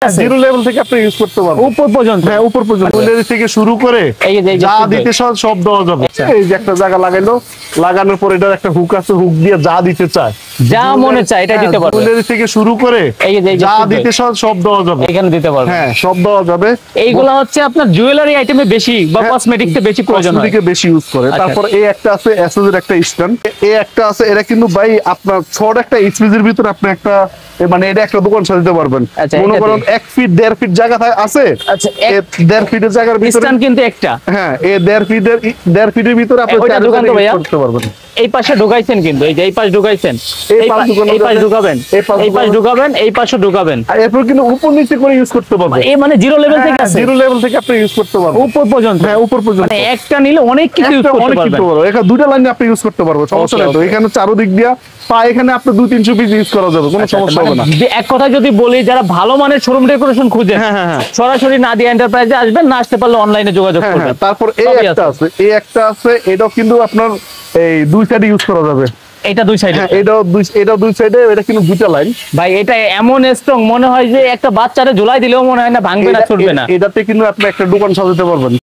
আছে zero level থেকে আপনি ইউজ করতে পারবেন উপর পর্যন্ত। হ্যাঁ উপর পর্যন্ত জুয়েলারি থেকে শুরু করে যা দিতে সব দেওয়া যাবে। এই যে একটা জায়গা লাগাইলো, লাগানোর পর এটার একটা হুক আছে, হুক দিয়ে যা দিতে চায়, যা মনে চায় এটা দিতে পারবে। জুয়েলারি থেকে শুরু করে যা দিতে সব দেওয়া যাবে, এখানে দিতে পারবে। হ্যাঁ সব দেওয়া যাবে। এইগুলা হচ্ছে আপনার জুয়েলারি আইটেমে বেশি বা কসমেটিক্সে বেশি প্রয়োজন হয়, কসমেটিকে বেশি ইউজ করে। তারপর এই একটা আছে এসএস এর একটা স্ট্যান্ড, এই একটা আছে, এটা কিন্তু ভাই আপনার ছোট একটা স্পেসের ভিতরে আপনি একটা মানে এটা একটা দোকান সাজাতে পারবেন। মনে করেন 1 ফিট 1.5 ফিট জায়গা আছে, আচ্ছা 1.5 ফিটের জায়গার ভিতরে স্ট্যান্ড কিন্তু একটা, হ্যাঁ এই 1.5 ফিটের ভিতরে আপনি ওইটা দোকান তো ভাইয়া করতে পারবেন। এই পাশে ঢুকাইছেন কিন্তু এই যে এই পাশ ঢুকাইছেন, এই পাশ ঢুকাবেন, এই পাশ ঢুকাবেন, এই পাশে ঢুকাবেন, আর এরপর কিন্তু উপর নিচে করে ইউজ করতে পারবেন। এই মানে জিরো লেভেল থেকে আছে, জিরো লেভেল থেকে আপনি ইউজ করতে পারবেন উপর পর্যন্ত। হ্যাঁ উপর পর্যন্ত, মানে একটা নিলে অনেক কিছু ইউজ করতে পারবেন। এখানে দুইটা লাইনে আপনি ইউজ করতে পারবেন, সমস্যা নাই তো। এখানে চারদিক দিয়া পা এখানে আপনি 2-300 পিস ইউজ করা যাবে, কোনো সমস্যা হবে না। এক কথা যদি বলি, যারা ভালো মানের শোরুম ডেকোরেশন খুঁজে সরাসরি নাদিয়া এন্টারপ্রাইজে আসবেন, না আসতে পারলে অনলাইনে যোগাযোগ করবেন। তারপর এই একটা আছে, এটাও কিন্তু আপনার এই দুই সাইডে ইউজ করা যাবে। এটা দুই সাইডে, এটাও দুই সাইডে, এটা কিন্তু দুইটা লাইন। ভাই এটা এমন স্ট্রং, মনে হয় যে একটা বাচ্চারে ঝুলাই দিলেও মনে হয় না ভাঙবে না, ছুটবে না। এটাতে কিন্তু আপনি একটা দোকান সাজাতে পারবেন।